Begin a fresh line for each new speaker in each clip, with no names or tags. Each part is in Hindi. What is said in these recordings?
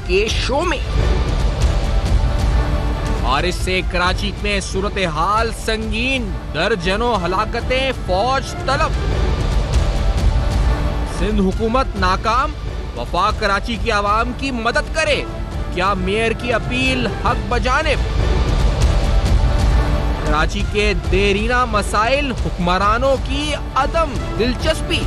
के शो में। बारिश से कराची में सूरत हाल संगीन, दर्जनों हलाकतें, फौज तलब। सिंध हुकूमत नाकाम, वफाक कराची की आवाम की मदद करे, क्या मेयर की अपील हक बजानिब। कराची के देरीना मसाइल, हुक्मरानों की अदम दिलचस्पी।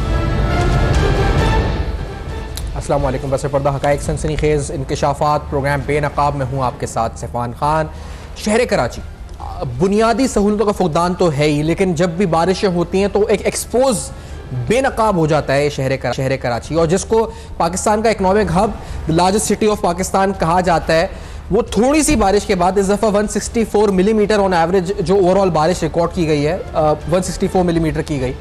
अस्सलाम वालेकुम। बस पर्दा हक़ाइक़ सनसनीखेज़ इंकशाफात प्रोग्राम बेनकाब में हूँ आपके साथ सिफान खान। शहर कराची बुनियादी सहूलतों का फुकदान तो है ही, लेकिन जब भी बारिशें होती हैं तो एक एक्सपोज बेनकाब हो जाता है शहर कराची, और जिसको पाकिस्तान का economic hub, the largest city of Pakistan कहा जाता है, वो थोड़ी सी बारिश के बाद इस दफ़ा 164 मिलीमीटर ऑन एवरेज जो ओवरऑल बारिश रिकॉर्ड की गई है, 164 मिलीमीटर की गई।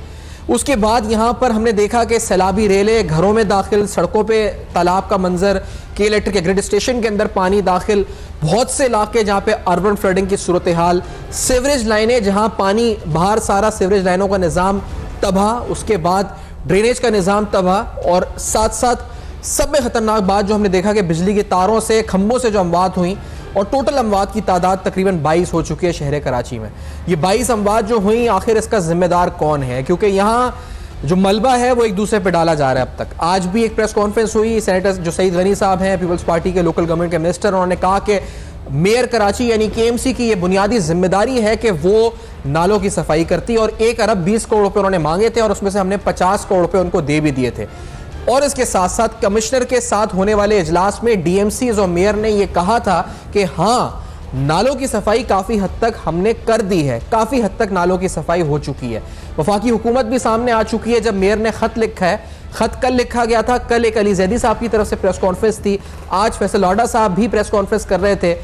उसके बाद यहाँ पर हमने देखा कि सैलाबी रेलें घरों में दाखिल, सड़कों पे तालाब का मंजर, के इलेक्ट्रिक ग्रिड स्टेशन के अंदर पानी दाखिल, बहुत से इलाके जहाँ पे अर्बन फ्लडिंग की सूरत हाल, सीवरेज लाइनें जहाँ पानी बाहर, सारा सीवरेज लाइनों का निज़ाम तबाह, उसके बाद ड्रेनेज का निज़ाम तबाह, और साथ साथ सब में ख़तरनाक बात जो हमने देखा कि बिजली के तारों से, खंभों से जो अमवात हुई, और टोटल अमवात की तादाद तकरीबन 22 हो चुकी है शहर कराची में। ये 22 अमवात जो हुई, आखिर इसका जिम्मेदार कौन है? क्योंकि यहाँ जो मलबा है वो एक दूसरे पे डाला जा रहा है अब तक। आज भी एक प्रेस कॉन्फ्रेंस हुई, सेनेटर जो सईद गनी साहब हैं, पीपल्स पार्टी के लोकल गवर्नमेंट के मिनिस्टर, उन्होंने कहा कि मेयर कराची यानी KMC की ये बुनियादी जिम्मेदारी है कि वो नालों की सफाई करती, और 1 अरब 20 करोड़ रुपये उन्होंने मांगे थे, और उसमें से हमने 50 करोड़ रुपये उनको दे भी दिए थे। और इसके साथ साथ कमिश्नर के साथ होने वाले इजलास में DMCs और मेयर ने यह कहा था कि हाँ, नालों की सफाई काफ़ी हद तक हमने कर दी है, काफ़ी हद तक नालों की सफाई हो चुकी है। वफाकी हुकूमत भी सामने आ चुकी है। जब मेयर ने खत लिखा है, खत कल लिखा गया था, कल एक अली जैदी साहब की तरफ से प्रेस कॉन्फ्रेंस थी, आज फैसल लाडा साहब भी प्रेस कॉन्फ्रेंस कर रहे थे।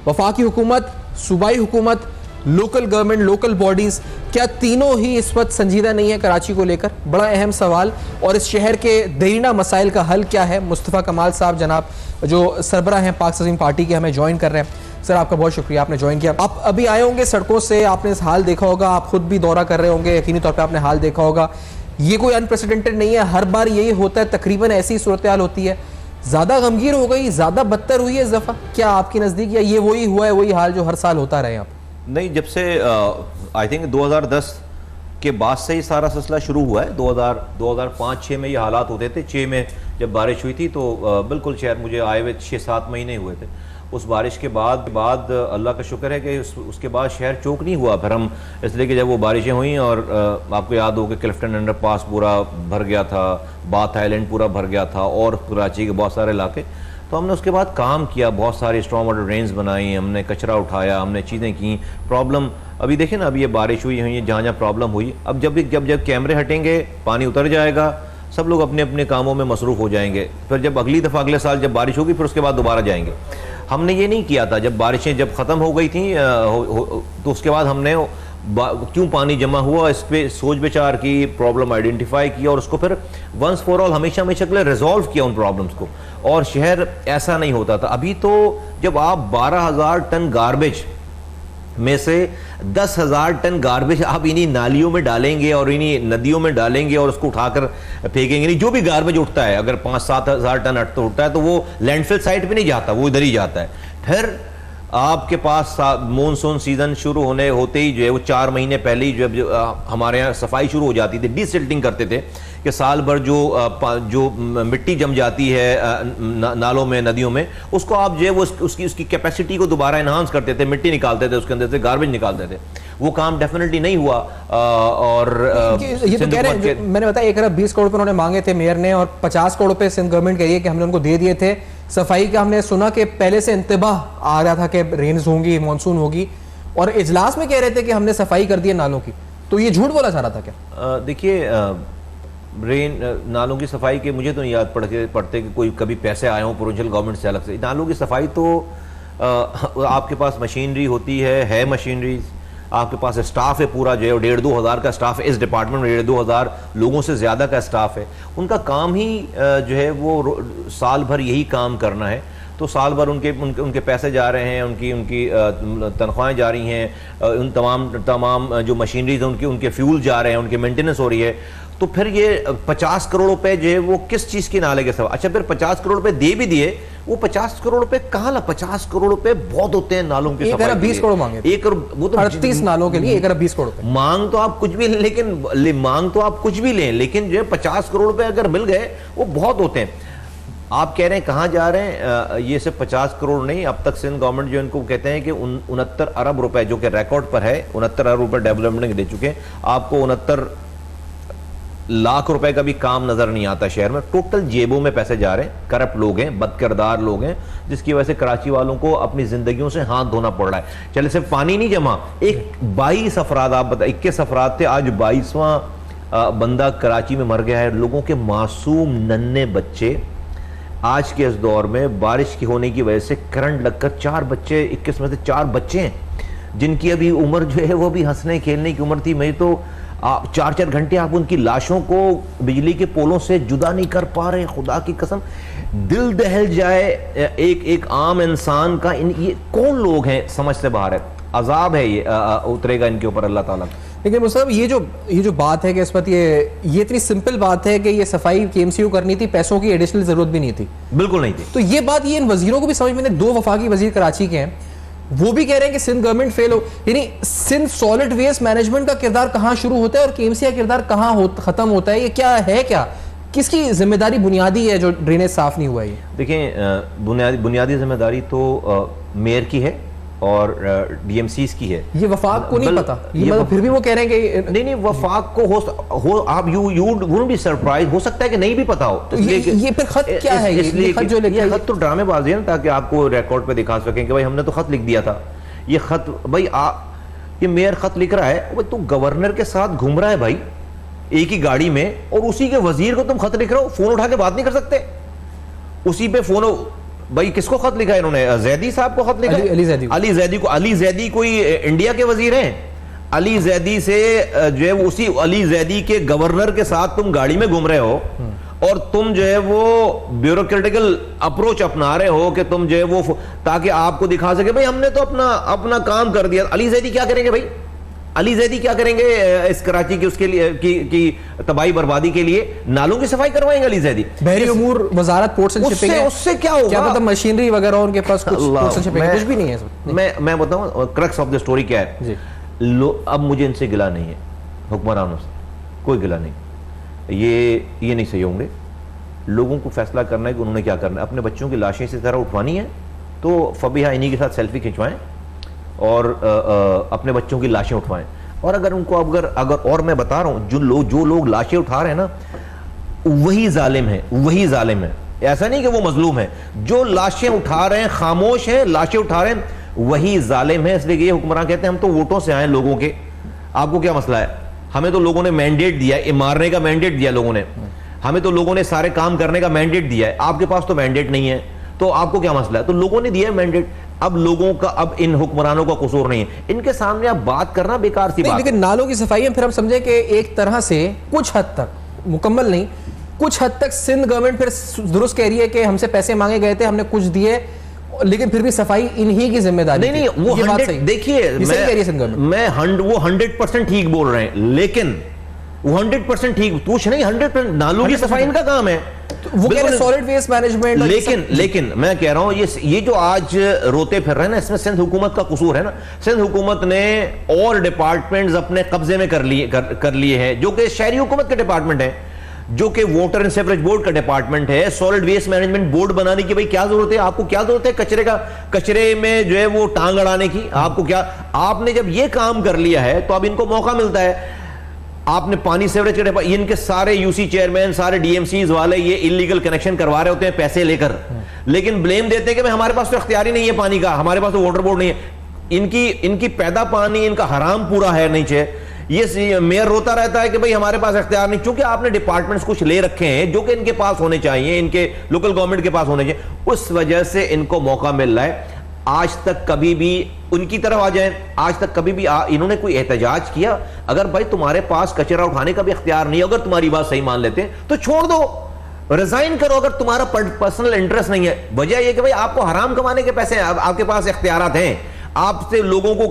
वफाकी हुकूमत, सूबाई हुकूमत, लोकल गवर्नमेंट, लोकल बॉडीज, क्या तीनों ही इस वक्त संजीदा नहीं है कराची को लेकर? बड़ा अहम सवाल। और इस शहर के देरीना मसाइल का हल क्या है? मुस्तफ़ा कमाल साहब जनाब जो सरबरा हैं पाक अज़ीम पार्टी के, हमें ज्वाइन कर रहे हैं। सर, आपका बहुत शुक्रिया, आपने ज्वाइन किया। आप अभी आए होंगे सड़कों से, आपने इस हाल देखा होगा, आप खुद भी दौरा कर रहे होंगे, यकीनी तौर पर आपने हाल देखा होगा। ये कोई अनप्रेसिडेंटेड नहीं है, हर बार यही होता है, तकरीबन ऐसी सूरत हाल होती है। ज़्यादा गमगीन हो गई, ज़्यादा बदतर हुई है इस दफ़ा, क्या आपकी नज़दीक, या ये वही हुआ है, वही हाल जो हर साल होता रहे? आप
नहीं, जब से आई थिंक 2010 के बाद से ही सारा सिलसिला शुरू हुआ है। 2005-6 में ये हालात होते थे। 6 में जब बारिश हुई थी तो बिल्कुल शहर, मुझे आए हुए 6-7 महीने हुए थे। उस बारिश के बाद अल्लाह का शुक्र है कि उसके बाद शहर चौक नहीं हुआ। फिर हम इसलिए कि जब वो बारिशें हुई और आपको याद हो कि क्लिफ्टन अंडरपास पूरा भर गया था, बाथ आइलैंड पूरा भर गया था, और कराची के बहुत सारे इलाके, तो हमने उसके बाद काम किया, बहुत सारी स्ट्रॉन्ग वाटर ड्रेन्स बनाई, हमने कचरा उठाया, हमने चीज़ें की। प्रॉब्लम अभी देखें ना, अभी ये बारिश हुई है, जहाँ जहाँ प्रॉब्लम हुई, अब जब कैमरे हटेंगे, पानी उतर जाएगा, सब लोग अपने अपने कामों में मसरूफ़ हो जाएंगे। फिर जब अगली दफ़ा अगले साल जब बारिश होगी, फिर उसके बाद दोबारा जाएंगे। हमने ये नहीं किया था। जब बारिशें जब ख़त्म हो गई थी तो उसके बाद हमने क्यों पानी जमा हुआ, इस पर सोच विचार की, प्रॉब्लम आइडेंटिफाई किया, और उसको फिर वंस फॉर ऑल हमेशा के लिए रिजॉल्व किया उन प्रॉब्लम्स को। और शहर ऐसा नहीं होता था। अभी तो जब आप 12,000 टन गार्बेज में से 10,000 टन गार्बेज आप इन्हीं नालियों में डालेंगे और इन्हीं नदियों में डालेंगे और उसको उठाकर फेंकेंगे, नहीं, जो भी गार्बेज उठता है, अगर 5-7 हज़ार टन उठता है तो वो लैंडफिल साइट पे नहीं जाता, वो इधर ही जाता है। फिर आपके पास मॉनसून सीजन शुरू होते ही जो है वो 4 महीने पहले ही जो हमारे यहाँ सफाई शुरू हो जाती थी, डिसिल्टिंग करते थे कि साल भर जो मिट्टी जम जाती है नालों में, नदियों में, उसको आप जो है वो उसकी कैपेसिटी को दोबारा इन्हांस करते थे, मिट्टी निकालते थे, उसके अंदर से गार्बेज निकालते थे। वो काम डेफिनेटली नहीं हुआ। और
ये तो कह रहे हैं, मैंने बताया 1 अरब 20 करोड़ रुपये उन्होंने मांगे थे मेयर ने, और 50 करोड़ रुपये सिंध गवर्नमेंट कह रही है कि हमने उनको दे दिए थे। सफाई का हमने सुना कि पहले से इंतबाह आ रहा था कि रेन्स होंगी, मानसून होगी, और इजलास में कह रहे थे कि हमने सफाई कर दी है नालों की। तो ये झूठ बोला जा रहा था क्या?
देखिए, नालों की सफाई के मुझे तो नहीं याद पड़ते कि कोई कभी पैसे आए हों प्रोविंशियल गवर्नमेंट से अलग से। नालों की सफाई तो आपके पास मशीनरी होती है मशीनरी, आपके पास स्टाफ है पूरा जो है 1,500-2 हज़ार का स्टाफ है इस डिपार्टमेंट में, 1,500-2 हज़ार लोगों से ज़्यादा का स्टाफ है। उनका काम ही जो है वो साल भर यही काम करना है। तो साल भर उनके पैसे जा रहे हैं, उनकी तनख्वाहें जा रही हैं, उन तमाम जो मशीनरीज हैं उनके फ्यूल जा रहे हैं, उनकी मेंटेनेंस हो रही है। तो फिर ये 50 करोड़ रुपए जो है वो किस चीज के नाले के सब। अच्छा फिर 50 करोड़ रुपए दे भी दिए, वो 50 करोड़ रुपए कहाँ ला? 50 करोड़ रुपए बहुत होते हैं नालों की सफाई।
20 करोड़ मांगे,
1 करोड़, वो तो
38 नालों के लिए 1,20 करोड़ रुपए।
मांग तो आप कुछ भी लें, लेकिन जो है 50 करोड़ रुपए अगर मिल गए वो बहुत होते हैं। आप कह रहे हैं कहाँ जा रहे हैं? ये सिर्फ 50 करोड़ नहीं, अब तक सिंध गवर्नमेंट जो इनको कहते हैं कि 69 अरब रुपए, जो कि रिकॉर्ड पर है, 69 अरब रुपए डेवलपमेंट दे चुके हैं। आपको 69 लाख रुपए का भी काम नजर नहीं आता शहर में। टोटल जेबों में पैसे जा रहे हैं, करप्ट लोग हैं, बदकिरदार लोग हैं, जिसकी वजह से कराची वालों को अपनी जिंदगियों से हाथ धोना पड़ रहा है। चले सिर्फ पानी नहीं जमा, 22 अफराद, आप बता 21 अफराद थे, आज 22वां बंदा कराची में मर गया है। लोगों के मासूम नन्हे बच्चे आज के इस दौर में बारिश की होने की वजह से करंट लगकर 4 बच्चे, 21 में से 4 बच्चे हैं जिनकी अभी उम्र जो है वो भी हंसने खेलने की उम्र थी। मैं तो 4-4 घंटे आप उनकी लाशों को बिजली के पोलों से जुदा नहीं कर पा रहे। खुदा की कसम दिल दहल जाए एक आम इंसान का। ये कौन लोग हैं, समझ से बाहर है। अजाब है ये, उतरेगा इनके ऊपर अल्लाह ताला।
लेकिन मुस्तफा ये जो बात है कि इस वक्त ये इतनी सिंपल बात है कि ये सफाई केएमसीयू करनी थी, पैसों की एडिशनल जरूरत भी नहीं थी, बिल्कुल नहीं थी। तो ये बात ये इन वजीरों को भी समझ में नहीं। 2 वफाकी वजीर कराची के हैं, वो भी कह रहे हैं कि सिंध गवर्नमेंट फेल हो। यानी सिंध सॉलिड वेस्ट मैनेजमेंट का किरदार कहां शुरू होता है और केएमसी का किरदार कहां खत्म होता है? ये क्या है, क्या किसकी जिम्मेदारी बुनियादी है जो ड्रेनेज साफ नहीं हुआ है?
देखिए बुनियादी जिम्मेदारी तो मेयर की है और डीएमसीज की है। ये
वफाक को नहीं पता, ये मतलब फिर भी वो कह रहे हैं कि
नहीं वफाक को हो आप यू वुडंट बी सरप्राइज, हो सकता है कि नहीं भी पता हो।
तो ये फिर खत क्या है?
इसलिए खत जो लिखा है, खत तो ड्रामेबाजी है ना, ताकि आपको रिकॉर्ड पे दिखा सकें कि भाई हमने तो खत लिख दिया था। ये खत भाई ये मेयर खत लिख रहा है, भाई तू गवर्नर के साथ घूम रहा है भाई एक ही गाड़ी में, और उसी के वजीर को तुम खत लिख रहे हो। फोन उठा के बात नहीं कर सकते उसी पे? फोन भाई किसको खत लिखा है इन्होंने? जैदी साहब को खत लिखा है, अली जैदी को। अली जैदी कोई इंडिया के वजीर हैं? अली जैदी से जो है उसी अली जैदी के गवर्नर के साथ तुम गाड़ी में घूम रहे हो और तुम जो है वो ब्यूरोक्रेटिकल अप्रोच अपना रहे हो कि तुम जो है वो ताकि आपको दिखा सके भाई हमने तो अपना काम कर दिया। अली जैदी क्या करेंगे भाई? अली जैदी क्या करेंगे इस कराची की उसके लिए की तबाही बर्बादी के लिए? नालों की सफाई करवाएंगे अली जैदी?
बहरी उमूर वजारत पोर्ट्स एंड शिपिंग है, उससे क्या होगा? क्या पता मशीनरी वगैरह उनके पास कुछ पोर्ट्स एंड शिपिंग कुछ भी नहीं है।
मैं बताऊं क्रक्स ऑफ द स्टोरी क्या है। अब मुझे इनसे गिला नहीं है, हुक्मरानों से कोई गिला नहीं। ये नहीं सही होंगे। लोगों को फैसला करना है कि उन्होंने क्या करना है। अपने बच्चों की लाशें इसी तरह उठवानी है तो फबीहा इन्हीं के साथ सेल्फी खिंचवाएं और अपने बच्चों की लाशें उठवाएं। और अगर उनको अगर और मैं बता रहा हूं जो लोग लाशें उठा रहे हैं ना, वही जालिम है। ऐसा नहीं कि वो मजलूम है। जो लाशें उठा रहे हैं, खामोश हैं, लाशें उठा रहे हैं, वही जालिम है। इसलिए ये हुक्मरान कहते हैं हम तो वोटों से आए लोगों के, आपको क्या मसला है? हमें तो लोगों ने मैंडेट दिया है, मारने का मैंडेट दिया लोगों ने, हमें तो लोगों ने सारे काम करने का मैंडेट दिया है। आपके पास तो मैंडेट नहीं है, तो आपको क्या मसला है? तो लोगों ने दिया है मैंडेट। अब लोगों का, अब इन हुक्मरानों का कसूर नहीं है। इनके सामने आप बात करना बेकार सी बात।
लेकिन नालों की सफाई में फिर हम समझे कि एक तरह से कुछ हद तक, मुकम्मल नहीं, कुछ हद तक सिंध गवर्नमेंट फिर दुरुस्त कह रही है कि हमसे पैसे मांगे गए थे, हमने कुछ दिए, लेकिन फिर भी सफाई इन्हीं की जिम्मेदारी।
नहीं वो देखिए मैं वो 100% ठीक बोल रहे हैं, लेकिन वो 100% ठीक पूछ नहीं, 100% नालों की सफाई इनका काम है।
वो कह रहे सॉलिड वेस्ट मैनेजमेंट।
लेकिन मैं कह रहा हूं ये जो आज रोते फिर रहे हैं ना, इसमें सिंध हुकूमत का कसूर है ना। सिंध हुकूमत ने और डिपार्टमेंट्स अपने कब्जे में कर लिए हैं, जो कि शहरी हुकूमत के डिपार्टमेंट है, जो कि वाटर एंड सीवरेज बोर्ड का डिपार्टमेंट है। सॉलिड वेस्ट मैनेजमेंट बोर्ड बनाने की भाई क्या जरूरत है? आपको क्या जरूरत है कचरे में जो है वो टांग अड़ाने की? आपको क्या? आपने जब ये काम कर लिया है तो अब इनको मौका मिलता है। आपने पानी सेवरेज के डिपार्टमेंट, इनके सारे यूसी चेयरमैन, सारे डीएमसीज वाले ये इलीगल कनेक्शन करवा रहे होते हैं पैसे लेकर, लेकिन ब्लेम देते हैं कि भाई हमारे पास तो इख्तियार ही नहीं है पानी का, हमारे पास तो वाटर बोर्ड नहीं है। इनकी पैदा पानी इनका हराम पूरा है नीचे। ये मेयर रोता रहता है कि भाई हमारे पास इख्तियार नहीं, क्योंकि आपने डिपार्टमेंट्स कुछ ले रखे हैं जो कि इनके पास होने चाहिए, इनके लोकल गवर्नमेंट के पास होने चाहिए। उस वजह से इनको मौका मिल रहा है। आज तक कभी भी उनकी तरफ आ जाए, आज तक कभी भी इन्होंने कोई एहतजाज किया? अगर भाई तुम्हारे पास कचरा उठाने का भी इख्तियार नहीं है, अगर तुम्हारी बात सही मान लेते हैं तो छोड़ दो, रिजाइन करो। अगर तुम्हारा पर्सनल इंटरेस्ट नहीं है, वजह यह कि भाई आपको हराम कमाने के पैसे हैं, आपके पास इख्तियारात हैं, आपसे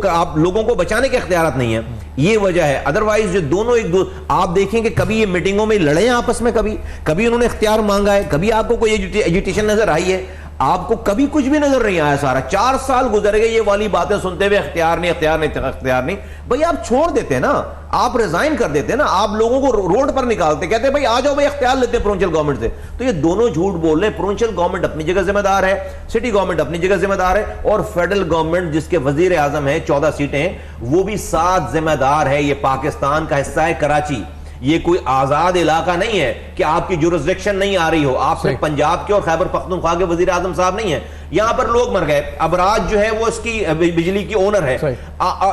आप लोगों को बचाने के इख्तियार नहीं है, ये वजह है। अदरवाइज जो दोनों आप देखेंगे कभी ये मीटिंगों में लड़े हैं आपस में, कभी उन्होंने इख्तियार मांगा है, कभी आपको कोई एजुटेशन नजर आई है, आपको कभी कुछ भी नजर नहीं आया। सारा 4 साल गुजर गए ये वाली बातें सुनते हुए, इख्तियार नहीं। भाई आप छोड़ देते ना, आप रिजाइन कर देते ना, आप लोगों को रोड पर निकालते, कहते भाई आ जाओ भाई इख्तियार लेते हैं प्रोविंशियल गवर्नमेंट से। तो ये दोनों झूठ बोल रहे हैं। प्रोविंशियल गवर्नमेंट अपनी जगह जिम्मेदार है, सिटी गवर्नमेंट अपनी जगह जिम्मेदार है, और फेडरल गवर्नमेंट जिसके वजीर आजम है, 14 सीटें हैं, वो भी 7 जिम्मेदार है। ये पाकिस्तान का हिस्सा है कराची, ये कोई आजाद इलाका नहीं है कि आपकी जुरिस्डिक्शन नहीं आ रही हो। आप सिर्फ पंजाब के और खैबर पख्तूनख्वा के वजीर आजम साहब नहीं है, यहां पर लोग मर गए। अबराज जो है वो इसकी बिजली की ओनर है।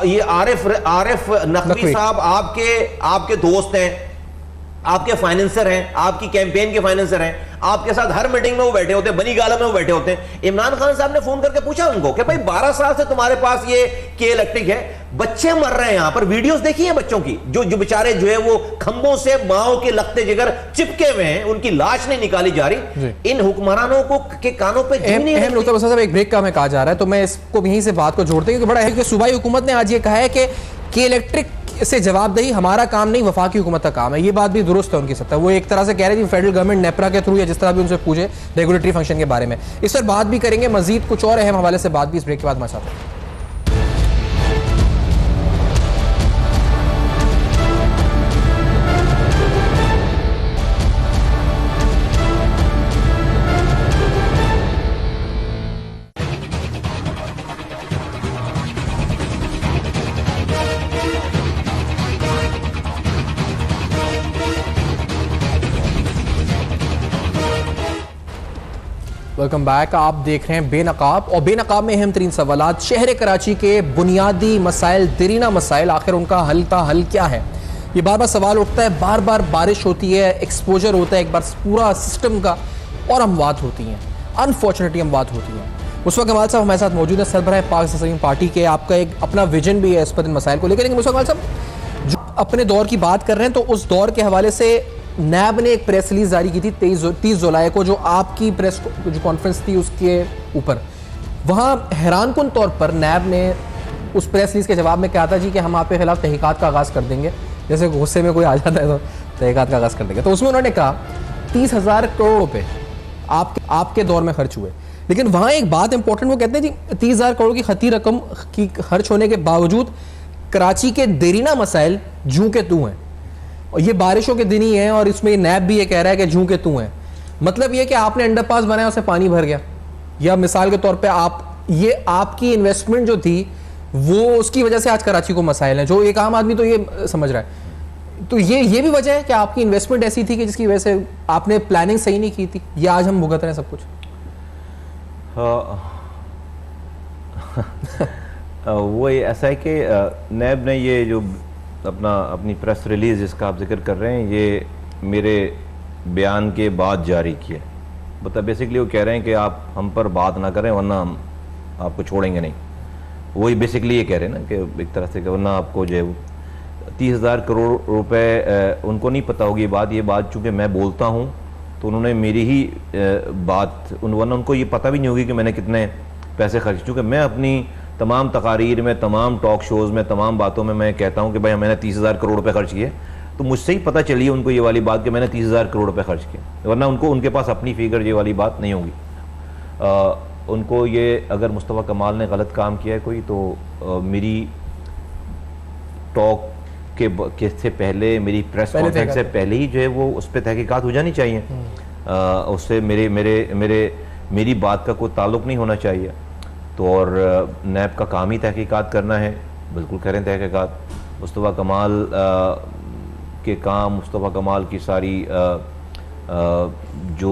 ये आरिफ नकवी साहब आपके दोस्त हैं, आपके फाइनेंसर हैं, आपकी कैंपेन के फाइनेंसर हैं, आपके साथ हर मीटिंग में वो बैठे होते हैं, बनी गाला में वो बैठे होते हैं। इमरान खान साहब ने फोन करके पूछा उनको कि भाई 12 साल से तुम्हारे पास ये के इलेक्ट्रिक है, बच्चे मर रहे हैं यहां पर, वीडियोस देखी हैं बच्चों की, जो बेचारे जो है वो खंभों से माओ के लगते जिगर चिपके हुए हैं, उनकी लाश नहीं निकाली जा रही। इन हुक्मरानों को के कानों पे
एक ब्रेक का में कहा जा रहा है, तो मैं इसको यहीं से बात को जोड़ते हैं, बड़ा है कि सूबाई हुकूमत ने आज ये कहा है कि इलेक्ट्रिक से जवाबदेही हमारा काम नहीं, वफाकी हुकूमत का काम है। ये बात भी दुरुस्त है उनकी सत्ता। वो एक तरह से कह रहे थे फेडरल गवर्नमेंट नेपरा के थ्रू या जिस तरह भी उनसे पूछे रेगुलेटरी फंक्शन के बारे में। इस पर बात भी करेंगे, मजीद कुछ और अहम हवाले से बात भी इस ब्रेक के बाद हमारे साथ है। Welcome back. आप देख रहे हैं बेनकाब, और बेनकाब में अहम तरीन सवालात, शहर कराची के बुनियादी मसाइल, दरीना मसाइल, आखिर उनका हल क्या है? ये बार बार सवाल उठता है। बार बार बारिश होती है, एक्सपोजर होता है एक बार पूरा सिस्टम का, और अमवात होती हैं, अनफॉर्चुनेटली अमवात होती हैं। मुस्तफा कमाल साहब हमारे साथ मौजूद है, सरबराह पाकिस्तान पार्टी के। आपका एक अपना विजन भी है इस पर, इन मसाइल को लेकर। लेकिन मुस्तफा कमाल साहब जो अपने दौर की बात कर रहे हैं, तो उस दौर के हवाले से नैब ने एक प्रेस रिलीज जारी की थी 30 जुलाई को, जो आपकी प्रेस जो कॉन्फ्रेंस थी उसके ऊपर। वहाँ हैरानकुन तौर पर नैब ने उस प्रेस रिलीज के जवाब में कहा था जी कि हम आपके खिलाफ तहकीकात का आगाज़ कर देंगे, जैसे गुस्से में कोई आ जाता है तो तहकीकात का आगाज़ कर देंगे। तो उसमें उन्होंने कहा 30,000 करोड़ रुपये आपके दौर में खर्च हुए। लेकिन वहाँ एक बात इंपॉर्टेंट, वो कहते हैं जी 30,000 करोड़ की खती रकम की खर्च होने के बावजूद कराची के देरीना मसाइल जूं के तू हैं, और ये बारिशों के दिन ही है, और इसमें नैब भी ये कह रहा है कि जूं के तू हैं। मतलब ये कि आपने अंडरपास बनाया, उससे पानी भर गया, या मिसाल के तौर पे आपकी इन्वेस्टमेंट जो थी वो उसकी वजह से आज कराची को मसाइल हैं, जो एक आम आदमी तो ये समझ रहा है। तो ये भी वजह है कि आपकी इन्वेस्टमेंट ऐसी थी कि जिसकी वजह से आपने प्लानिंग सही नहीं की थी, या आज हम भुगत रहे हैं सब कुछ?
वो ऐसा है कि नैब ने ये जो अपनी प्रेस रिलीज जिसका आप जिक्र कर रहे हैं, ये मेरे बयान के बाद जारी किया। मतलब बेसिकली वो कह रहे हैं कि आप हम पर बात ना करें वरना हम आपको छोड़ेंगे नहीं। वही बेसिकली ये कह रहे हैं ना कि एक तरह से कि वरना आपको जो है 30,000 करोड़ रुपए, उनको नहीं पता होगी ये बात चूँकि मैं बोलता हूँ तो उन्होंने मेरी ही बात, वरना उनको ये पता भी नहीं होगी कि मैंने कितने पैसे खर्च। चूँकि मैं अपनी तमाम तकारीर में, तमाम टॉक शोज़ में, तमाम बातों में मैं कहता हूँ कि भाई मैंने 30,000 करोड़ रुपए खर्च किए, तो मुझसे ही पता चली उनको ये वाली बात कि मैंने 30,000 करोड़ रुपए खर्च किए, वरना उनके पास अपनी फिगर ये वाली बात नहीं होगी। उनको ये अगर मुस्तफ़ा कमाल ने गलत काम किया है कोई, तो मेरी टॉक के से पहले, मेरी प्रेस कॉन्फ्रेंस से पहले ही जो है वो उस पर तहकीकात हो जानी चाहिए। उससे मेरी बात का कोई ताल्लुक़ नहीं होना चाहिए। तो और नैब का काम ही तहकीकात करना है, बिल्कुल करें तहकीकात। मुस्तफ़ा कमाल के काम, मुस्तफ़ा कमाल की सारी जो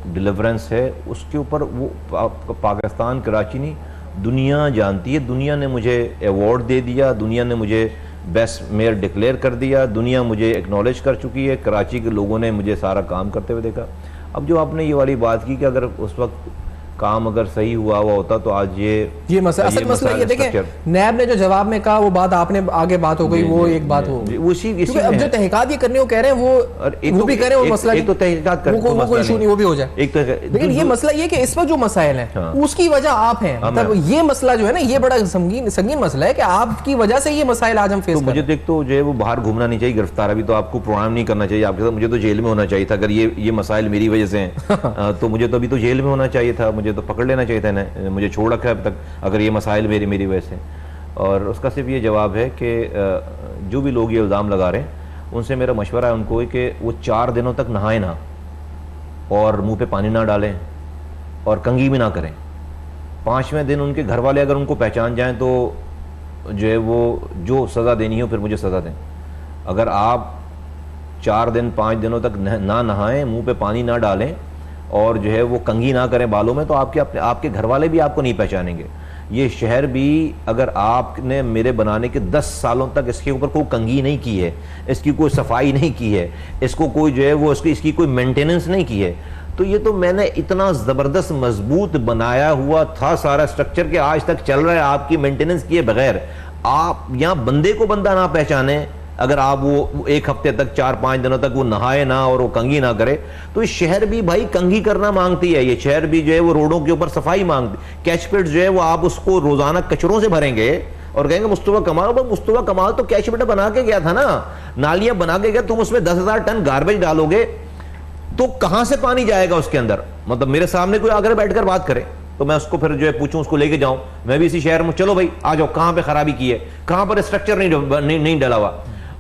डिलीवरेंस है उसके ऊपर वो पाकिस्तान, कराची नहीं, दुनिया जानती है। दुनिया ने मुझे अवार्ड दे दिया, दुनिया ने मुझे बेस्ट मेयर डिक्लेयर कर दिया, दुनिया मुझे एक्नॉलेज कर चुकी है, कराची के लोगों ने मुझे सारा काम करते हुए देखा। अब जो आपने ये वाली बात की कि अगर उस वक्त काम अगर सही हुआ होता तो आज
ये मसला ये देखें, नैब ने जो जवाब में कहा वो बात आपने आगे बात हो गई, वो एक बात हो
उसी
अब जो तहकीकात ये करने को कह रहे हैं वो भी कह रहे हैं, वो मसला
एक तो तहकीकात करने
को कोई इशू नहीं, वो भी हो जाए एक तो, लेकिन ये मसला ये कि इस पर जो मसाइल हैं उसकी वजह आप हैं, मतलब ये मसला जो है ना ये बड़ा संगीन मसला है कि आपकी वजह से ये मसाइल आज हम फेस कर रहे हैं।
मुझे देख तो जो है वो बाहर घूमना नहीं चाहिए, गिरफ्तार अभी तो आपको प्रोग्राम नहीं करना चाहिए आपके साथ, मुझे तो जेल में होना चाहिए था अगर ये मसाइल मेरी वजह से हैं तो मुझे तो अभी तो जेल में होना चाहिए था, मुझे तो पकड़ लेना चाहिए था ना, मुझे छोड़ रखा है अब तक अगर ये मसाइल मेरी वजह से। और उसका सिर्फ ये जवाब है कि जो भी लोग ये इल्ज़ाम लगा रहे हैं उनसे मेरा मशवरा है उनको कि वो 4 दिनों तक नहाए ना और मुंह पे पानी ना डालें और कंघी भी ना करें। 5वें दिन उनके घर वाले अगर उनको पहचान जाएं तो जो है वो जो सज़ा देनी हो फिर मुझे सज़ा दें। अगर आप 4 दिन 5 दिनों तक ना नहाएं, मुंह पे पानी ना डालें और जो है वो कंघी ना करें बालों में तो आपके घर वाले भी आपको नहीं पहचानेंगे। ये शहर भी अगर आपने मेरे बनाने के 10 सालों तक इसके ऊपर कोई कंघी नहीं की है, इसकी कोई सफाई नहीं की है, इसको कोई जो है वो इसकी कोई मेंटेनेंस नहीं की है, तो ये तो मैंने इतना ज़बरदस्त मजबूत बनाया हुआ था सारा स्ट्रक्चर के आज तक चल रहा है आपकी मेंटेनेंस किए बगैर। आप यहाँ बंदे को बंदा ना पहचाने, अगर आप वो 1 हफ्ते तक 4-5 दिनों तक वो नहाए ना और वो कंघी ना करे, तो इस शहर भी भाई कंघी करना मांगती है। ये शहर भी जो है वो रोडों के ऊपर सफाई मांगती, कैचपेट जो है वो आप उसको रोजाना कचरों से भरेंगे और कहेंगे मुस्तफा कमाल तो कैचपेट बना के गया था ना, नालियां बना के गया, तुम उसमें 10,000 टन गार्बेज डालोगे तो कहां से पानी जाएगा उसके अंदर। मतलब मेरे सामने कोई आकर बैठकर बात करे तो मैं उसको फिर जो है पूछूं, उसको लेके जाऊं, मैं भी इसी शहर में, चलो भाई आ जाओ, कहां पे खराबी की है, कहां पर स्ट्रक्चर नहीं डला हुआ।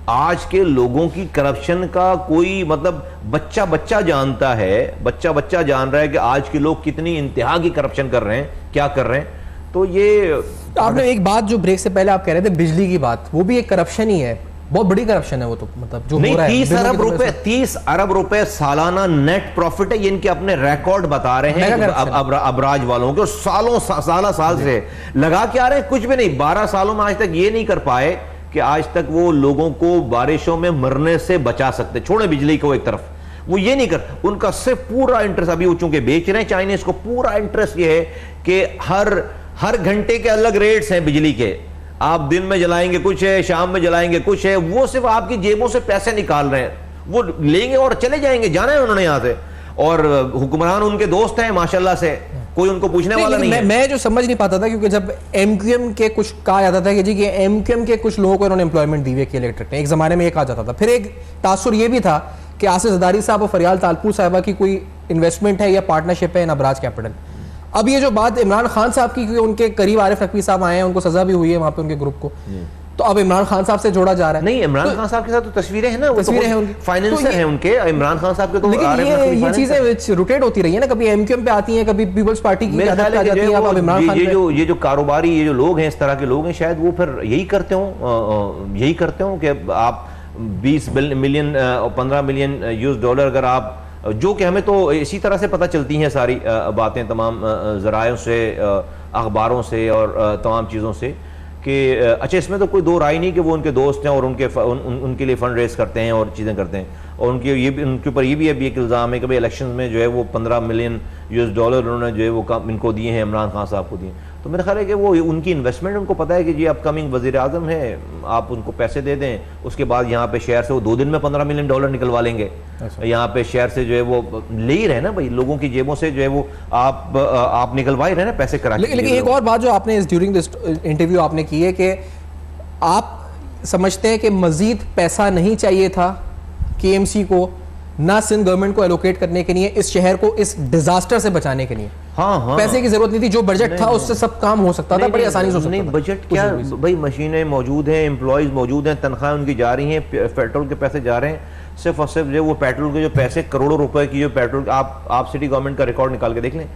आज के लोगों की करप्शन का कोई मतलब बच्चा जानता है, बच्चा जान रहा है कि आज के लोग कितनी इंतहा की करप्शन कर रहे हैं, क्या कर रहे हैं। तो ये
आपने एक बात जो ब्रेक से पहले आप कह रहे थे बिजली की बात, वो भी एक करप्शन ही है, बहुत बड़ी करप्शन है वो, तो मतलब जो
नहीं,
हो रहा है
30 अरब रुपए सालाना नेट प्रॉफिट है, ये इनके अपने रिकॉर्ड बता रहे हैं अबराज वालों के, साल से लगा के आ रहे हैं, कुछ भी नहीं। 12 सालों में आज तक ये नहीं कर पाए कि आज तक वो लोगों को बारिशों में मरने से बचा सकते, छोड़े बिजली को एक तरफ, वो ये नहीं कर, उनका सिर्फ पूरा इंटरेस्ट, अभी वो चूंकि बेच रहे हैं चाइनीज को, पूरा इंटरेस्ट ये है कि हर घंटे के अलग रेट्स हैं बिजली के, आप दिन में जलाएंगे कुछ है, शाम में जलाएंगे कुछ है, वो सिर्फ आपकी जेबों से पैसे निकाल रहे हैं, वो लेंगे और चले जाएंगे, जाना है उन्होंने यहां से, और हुक्मरान उनके दोस्त हैं माशाल्लाह से, कोई उनको पूछने वाला नहीं है।
मैं जो समझ नहीं पाता था, क्योंकि जब एमक्यूएम के कुछ कहा जाता था कि जी कि एमक्यूएम के कुछ लोगों को इन्होंने एम्प्लॉयमेंट दी हुई है इलेक्ट्रिक ने, एक जमाने में ये कहा जाता था, फिर एक तासुर ये भी था कि आसिफ ज़रदारी साहब और फरियाल तालपुर साहिबा की कोई इन्वेस्टमेंट है या पार्टनरशिप है इन अबराज कैपिटल। अब ये जो बात इमरान खान साहब की, क्योंकि उनके करीब आरिफ नकवी साहब आए हैं, उनको सजा भी हुई है वहां पे उनके ग्रुप को, तो अब इमरान खान साहब से जोड़ा जा रहा है।
नहीं, इमरान खान साहब के साथ तो तस्वीरें हैं ना, तस्वीरें हैं उनकी, फाइनेंसर हैं उनके इमरान खान साहब के, तो
ये चीजें रोटेट होती रही है ना, कभी एमक्यूएम पे आती हैं, कभी पीपल्स पार्टी की
ये जो कारोबारी ये जो लोग हैं, इस तरह के लोग हैं, शायद वो फिर यही करते हो कि आप 20 मिलियन 15 मिलियन $, अगर आप, जो कि हमें तो इसी तरह से पता चलती हैं सारी बातें, तमाम ज़रायों से, अखबारों से और तमाम चीज़ों से, कि अच्छा इसमें तो कोई दो राय नहीं कि वो उनके दोस्त हैं और उनके लिए फ़ंड रेज करते हैं और चीज़ें करते हैं, और उनके ऊपर ये भी अभी एक इल्ज़ाम है कि भाई इलेक्शन में जो है वो 15 मिलियन $, उन्होंने जो है वो इनको दिए हैं, इमरान खान साहब को दिए। तो मेरा ख्याल है कि वो उनकी इन्वेस्टमेंट, उनको पता है कि जी अपकमिंग वज़ीर आज़म है, आप उनको पैसे दे दें, उसके बाद यहाँ पे शहर से वो 2 दिन में $15 मिलियन निकलवा लेंगे। यहाँ पे शहर से जो है वो ले ही रहे ना भाई, लोगों की जेबों से जो है वो आप निकलवा ही रहे ना पैसे करा।
लेकिन एक और बात जो आपने ड्यूरिंग दिस इंटरव्यू आपने की है कि आप समझते हैं कि मजीद पैसा नहीं चाहिए था KMC को, ना सिंध गवर्नमेंट को एलोकेट करने के लिए, इस शहर को इस डिजास्टर से बचाने के लिए।
हाँ,
पैसे की जरूरत नहीं थी, जो बजट था उससे सब काम हो सकता था, बड़ी आसानी से हो सकता था।
बजट क्या भाई, मशीनें मौजूद हैं, एम्प्लॉयज मौजूद हैं, तनख्वाहें उनकी जा रही हैं, पेट्रोल के पैसे जा रहे हैं, सिर्फ और सिर्फ जो वो पेट्रोल के जो पैसे, करोड़ों रुपए की जो पेट्रोल, आप सिटी गवर्नमेंट का रिकॉर्ड निकाल के देख लें,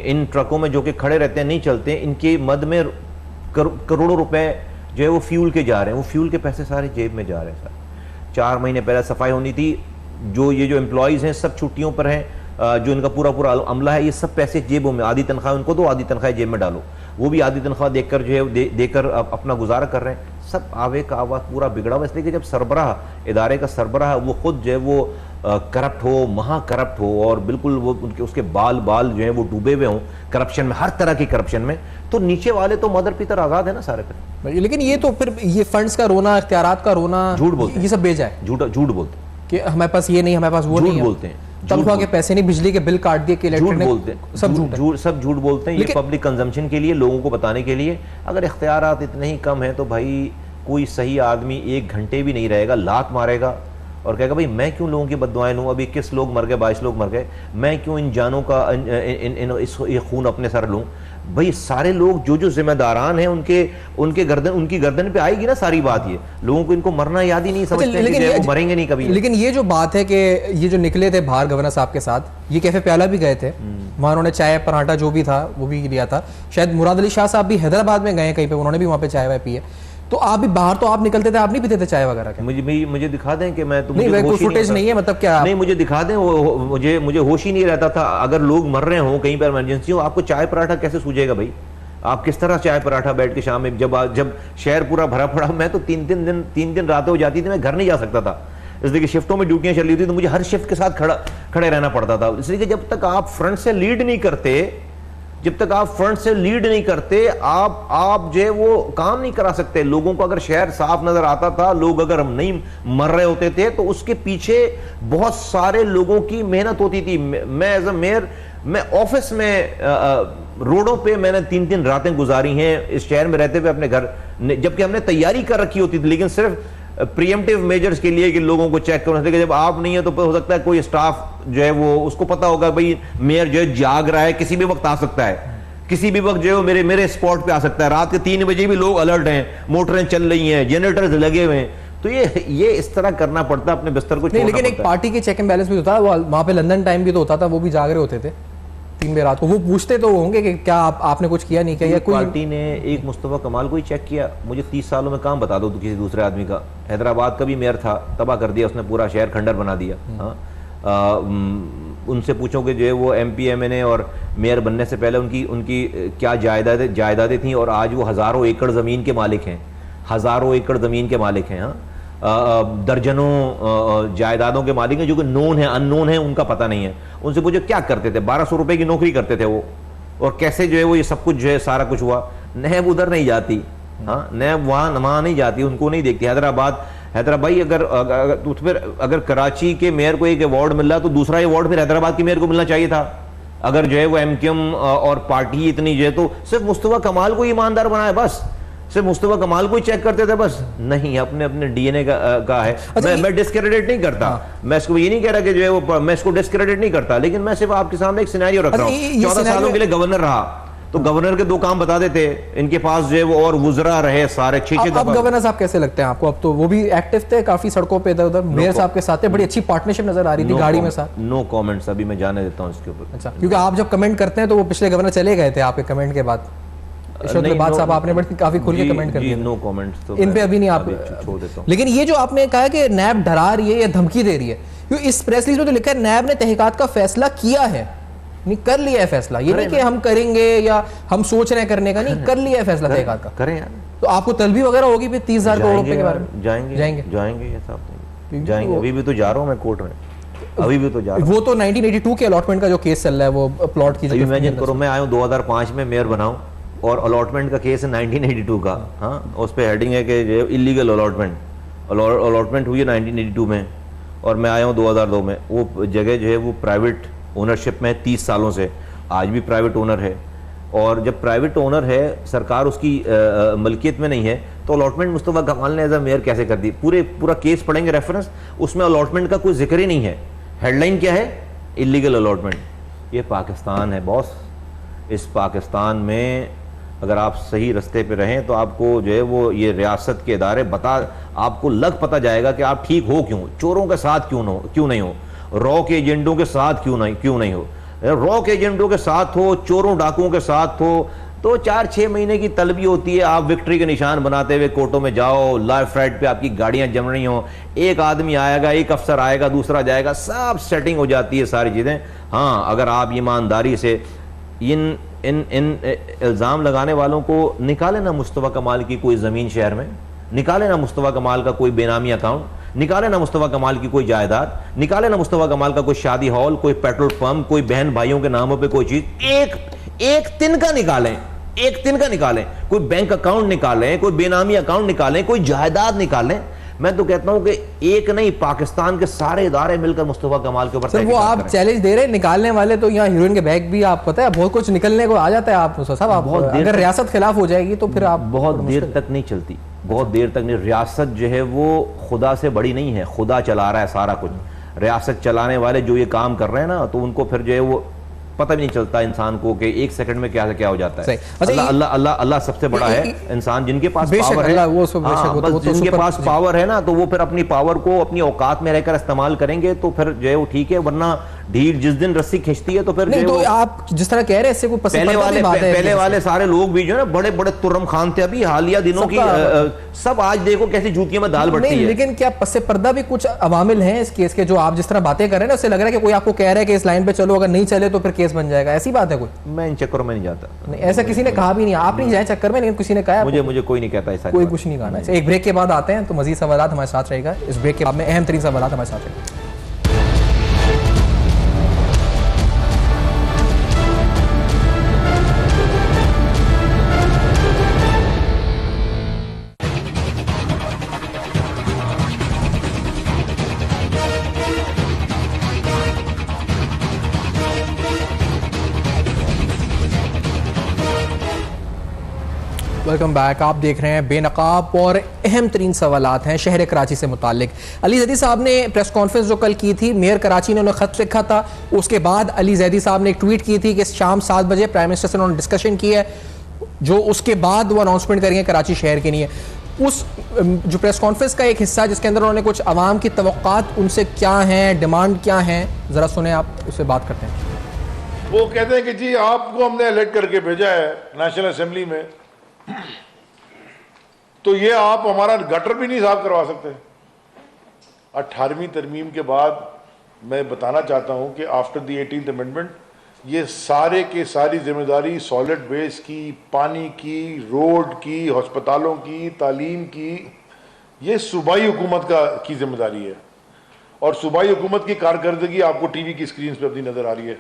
इन ट्रकों में जो कि खड़े रहते हैं, नहीं चलते, इनके मद में करोड़ों रुपए जो है वो फ्यूल के जा रहे हैं, वो फ्यूल के पैसे सारे जेब में जा रहे हैं। सर 4 महीने पहले सफाई होनी थी, ये जो एम्प्लॉयज़ हैं सब छुट्टियों पर हैं, जो इनका पूरा अमला है, ये सब पैसे जेबों में, आधी तनख्वाह उनको दो, आधी तनख्वाह जेब में डालो, वो भी आधी तनख्वाह देकर जो है देकर अपना गुजारा कर रहे हैं। सब आवे का आवाज़ पूरा बिगड़ा हुआ, इसलिए कि जब सरबराह, इदारे का सरबराह वो खुद जो है वो करप्ट हो, महा करप्ट हो और बिल्कुल वो उनके उसके बाल जो हैं वो डूबे हुए हों करप्शन में, हर तरह की करप्शन में, तो नीचे वाले तो मदर पितर आज़ाद है ना सारे पे।
लेकिन ये तो फिर ये फंड्स का रोना, इख्तियारात का रोना,
झूठ बोलते
ये सब बेजा है,
झूठ बोलते
कि हमारे पास ये नहीं, हमारे पास वो नहीं,
बोलते हैं,
तनख्वाह के पैसे नहीं, बिजली के बिल काट दिए, कि
झूठ बोलते हैं, सब झूठ बोलते हैं। ये पब्लिक कंजम्पशन के लिए, लोगों को बताने के लिए। अगर इख्तियारात इतने ही कम हैं तो भाई कोई सही आदमी 1 घंटे भी नहीं रहेगा, लात मारेगा और कहेगा भाई मैं क्यों लोगों की बददुआएं लूँ, अभी 21 लोग मर गए, 22 लोग मर गए, मैं क्यों इन जानों का ये खून अपने सर लूँ। भाई सारे लोग जो जिम्मेदारान हैं उनकी गर्दन पे आएगी ना सारी बात। ये लोगों को इनको मरना याद ही नहीं, समझते हैं कि वो मरेंगे नहीं कभी।
लेकिन ये जो बात है कि ये जो निकले थे बाहर गवर्नर साहब के साथ, ये कैफे प्याला भी गए थे, वहाँ उन्होंने चाय पराठा जो भी था वो भी लिया था। शायद मुराद अली शाह साहब भी हैदराबाद में गए कहीं पे, उन्होंने भी वहाँ पे चाय वाय पी है। तो आप भी बाहर, तो आप निकलते थे, आप नहीं पीते थे चाय वगैरह के?
मुझे दिखा दें कि मैं तो
नहीं, कोई फुटेज नहीं है, मतलब क्या
नहीं, मुझे दिखा दें। मुझे होश ही नहीं रहता था। अगर लोग मर रहे हों कहीं पर इमरजेंसी हो, आपको चाय पराठा कैसे सूझेगा भाई? आप किस तरह चाय पराठा बैठ के शाम में, जब शहर पूरा भरा पड़ा, मैं तो 3 दिन रातें हो जाती थी, मैं घर नहीं जा सकता था, इसलिए कि शिफ्टों में ड्यूटियां चल रही थी, तो मुझे हर शिफ्ट के साथ खड़े रहना पड़ता था। इसलिए कि जब तक आप फ्रंट से लीड नहीं करते, आप जो है वो काम नहीं करा सकते। लोगों को अगर शहर साफ नजर आता था, लोग अगर हम नहीं मर रहे होते थे, तो उसके पीछे बहुत सारे लोगों की मेहनत होती थी। मैं एज अ मेयर, मैं ऑफिस में रोडों पे मैंने 3 रातें गुजारी हैं इस शहर में रहते हुए अपने घर, जबकि हमने तैयारी कर रखी होती थी, लेकिन सिर्फ प्रीएम्प्टिव मेजर्स के लिए कि लोगों को चेक करना चाहिए। जब आप नहीं है तो हो सकता है कोई स्टाफ जो है वो, उसको पता होगा भाई मेयर जो है जाग रहा है, किसी भी वक्त आ सकता है, किसी भी वक्त जो है मेरे स्पॉट पे आ सकता है। रात के 3 बजे भी लोग अलर्ट हैं, मोटरें चल रही हैं, जनरेटर्स लगे हुए हैं। तो ये इस तरह करना पड़ता है, अपने बिस्तर को छोड़ना।
लेकिन एक पार्टी के चेक एंड बैलेंस भी होता है, वहां पे लंदन टाइम भी तो होता था, वो भी जाग रहे होते थे 3 बजे रात को। वो पूछते तो होंगे कि क्या आपने कुछ किया नहीं किया, या कोई
पार्टी ने एक मुस्तफा कमाल को ही चेक किया? मुझे 30 सालों में काम बता दो तो किसी दूसरे आदमी का। हैदराबाद का भी मेयर था, तबाह कर दिया उसने, पूरा शहर खंडर बना दिया। हाँ, उनसे पूछो कि जो है वो MP MNA और मेयर बनने से पहले उनकी क्या जायदादें थी, और आज वो हज़ारों एकड़ ज़मीन के मालिक हैं, हज़ारों एकड़ ज़मीन के मालिक हैं। हाँ, दर्जनों जायदादों के मालिक हैं, जो कि नोन है, अननोन है, उनका पता नहीं है। उनसे पूछो क्या करते थे, 1200 रुपए की नौकरी करते थे वो, और कैसे जो है वो ये सब कुछ जो है सारा कुछ हुआ। नैब उधर नहीं जाती, हाँ, नैब वहाँ नहीं जाती, उनको नहीं देखती। हैदराबाद अगर कराची के मेयर को एक अवार्ड मिल रहा तो दूसरा अवार्ड फिर हैदराबाद के मेयर को मिलना चाहिए था। अगर जो है वो MQM और पार्टी इतनी जो है, तो सिर्फ मुस्तफा कमाल को ईमानदार बनाया, बस सिर्फ मुस्तफा कमाल को ही चेक करते थे, बस नहीं, अपने DNA का है। मैं डिस्क्रेडिट नहीं करता, मैं इसको ये नहीं कह रहा कि जो है वो, मैं इसको डिस्क्रेडिट नहीं करता, लेकिन मैं सिर्फ आपके सामने एक सिनेरियो रख रहा हूँ। 14 सालों के लिए गवर्नर रहा, तो गवर्नर के 2 काम बता देते, इनके पास जो है वो, और वुजरा रहे सारे 6
अब गवर्नर साहब कैसे लगते हैं आपको? अब तो वो भी एक्टिव थे काफी सड़कों पे इधर उधर, मेयर साहब के साथ बड़ी अच्छी पार्टनरशिप नजर आ रही थी गाड़ी में साथ।
नो कमेंट्स, अभी मैं जाने देता हूँ इसके ऊपर।
अच्छा, क्योंकि आप जब कमेंट करते हैं तो वो पिछले गवर्नर चले गए थे आपके कमेंट के बाद, साहब आपने बड़ी काफी खुल के कमेंट कर दिए।
नो कमेंट्स, तो
इन पे अभी नहीं, आप
छोड़ देता हूं।
लेकिन ये जो आपने कहा कि नैब डरा रही है या धमकी दे रही है, क्योंकि इस प्रेस रिलीज में तो लिखा है नैब ने तहकीकात का फैसला किया है, नहीं कर लिया है फैसला, ये नहीं कि हम करेंगे या हम सोच रहे हैं करने का, नहीं, कर लिया है फैसला तहकीकात का।
करें यार,
तो आपको तलबी वगैरह होगी फिर 30,000 करोड़ रुपए के बारे में?
जाएंगे ये साहब जाएंगे। अभी भी तो जा रहा हूं मैं कोर्ट में, अभी भी तो जा रहा हूं।
वो तो 1982 के अलॉटमेंट का जो केस चल रहा है, वो प्लॉट की,
इमेजिन करो मैं आया हूं 2005 में मेयर बनाऊं, और अलॉटमेंट का केस है 1982 का। हाँ, उस पर हेडिंग है कि जो इलीगल अलॉटमेंट हुई है 1982 में, और मैं आया हूँ 2002 में। वो जगह जो है वो प्राइवेट ओनरशिप में 30 सालों से, आज भी प्राइवेट ओनर है। और जब प्राइवेट ओनर है, सरकार उसकी मलकियत में नहीं है, तो अलॉटमेंट मुस्तफा कमाल ने एज अ मेयर कैसे कर दी? पूरा केस पढ़ेंगे रेफरेंस, उसमें अलॉटमेंट का कोई जिक्र ही नहीं है। हेडलाइन क्या है? Illegal allotment. ये पाकिस्तान है बॉस। इस पाकिस्तान में अगर आप सही रास्ते पे रहें तो आपको जो है वो ये रियासत के इदारे आपको पता जाएगा कि आप ठीक हो क्यों, चोरों के साथ क्यों नहीं हो, रॉ के एजेंडों के साथ क्यों नहीं हो। रॉ के एजेंडों के साथ हो, चोरों डाकुओं के साथ हो, तो 4-6 महीने की तलबी होती है। आप विक्ट्री के निशान बनाते हुए कोर्टों में जाओ, लाइफ फ्राइड पे आपकी गाड़ियां जम रही हो, एक आदमी आएगा, एक अफसर आएगा, दूसरा जाएगा, सब सेटिंग हो जाती है सारी चीज़ें। हाँ, अगर आप ईमानदारी से इन इल्ज़ाम लगाने वालों को निकाले ना मुस्तफा कमाल की कोई ज़मीन शहर में, निकाले ना मुस्तफा कमाल का कोई बेनामी अकाउंट, निकाले ना मुस्तफा कमाल की कोई जायदाद, निकाले ना मुस्तफा कमाल का कोई शादी हॉल, कोई पेट्रोल पंप, कोई बहन भाइयों के नामों पे कोई चीज, एक दिन का निकालें, एक दिन का निकालें, कोई बैंक अकाउंट निकालें, कोई बेनामी अकाउंट निकालें, कोई जायदाद निकालें। मैं तो कहता हूं कि एक नहीं, पाकिस्तान के सारे इदारे मिलकर मुस्तफा कमाल के ऊपर
सर वो आप चैलेंज दे रहे हैं निकालने वाले, तो यहाँ हीरोइन के बैग भी आप पता है बहुत कुछ निकलने को आ जाता है। आप साहब आप बहुत अगर रियासत खिलाफ हो जाएगी तो फिर आप
बहुत देर तक नहीं चलती, बहुत देर तक नहीं। रियासत जो है वो खुदा से बड़ी नहीं है, खुदा चला रहा है सारा कुछ। रियासत चलाने वाले जो ये काम कर रहे हैं ना, तो उनको फिर जो है वो पता भी नहीं चलता इंसान को कि एक सेकंड में क्या से क्या हो जाता है। अल्लाह अल्लाह अल्लाह अल्लाह सबसे बड़ा है। इंसान जिनके पास पावर है, बस जिनके पास पावर है ना, तो वो फिर अपनी पावर को अपनी औकात में रहकर इस्तेमाल करेंगे तो फिर जो है वो ठीक है, वरना ढील जिस दिन रस्सी खींचती है तो फिर
नहीं। तो आप जिस तरह कह रहे हैं इससे कोई
पहले वाले सारे लोग भी जो है ना बड़े बड़े तुर्रम खान थे, अभी हालिया दिनों की सब आज देखो कैसी जूतियों में दाल बढ़ती है।
लेकिन क्या पस्से पर्दा भी कुछ अवामिल हैं इस केस के, जो आप जिस तरह बातें कर रहे हैं ना, उससे लग रहा है कि कोई आपको कह रहा है कि इस लाइन पे चलो, अगर नहीं चले तो फिर केस बन जाएगा, ऐसी बात है कोई?
मैं इन चक्करों में नहीं जाता।
नहीं, ऐसा किसी ने कहा भी नहीं, आप नहीं जाए चक्कर में, लेकिन किसी ने कहा
मुझे कोई नहीं कहता ऐसा,
कोई कुछ नहीं कहना। एक ब्रेक के बाद आते हैं तो मजीद सवाल हमारे साथ रहेगा। इस ब्रेक के बाद में अहम तरीन सवाल हमारे साथ रहेगा। Welcome back. आप देख रहे हैं बेनकाब और अहम तरीन सवालात हैं शहर कराची से मुतालिक। अली जैदी साहब ने प्रेस कॉन्फ्रेंस जो कल की थी, मेयर कराची ने उन्हें ख़त लिखा था, उसके बाद अली जैदी साहब ने एक ट्वीट की थी कि शाम 7 बजे प्राइम मिनिस्टर से उन्होंने डिस्कशन की है, जो उसके बाद वो अनाउंसमेंट करेंगे कराची शहर के लिए। उस जो प्रेस कॉन्फ्रेंस का एक हिस्सा जिसके अंदर उन्होंने कुछ आवाम की तवक्कात उनसे क्या हैं, डिमांड क्या हैं, ज़रा सुने आप, उससे बात करते हैं।
वो कहते हैं कि जी आपको हमने इलेक्ट करके भेजा है नेशनल असेंबली में, तो ये आप हमारा गटर भी नहीं साफ करवा सकते। 18वीं तरमीम के बाद मैं बताना चाहता हूं कि आफ्टर द 18th अमेंडमेंट ये सारे के सारी जिम्मेदारी सॉलिड वेस्ट की, पानी की, रोड की, अस्पतालों की, तालीम की, ये सूबाई हुकूमत की जिम्मेदारी है। और सूबाई हुकूमत की कारकर्दगी आपको टीवी की स्क्रीन पर अपनी नजर आ रही है,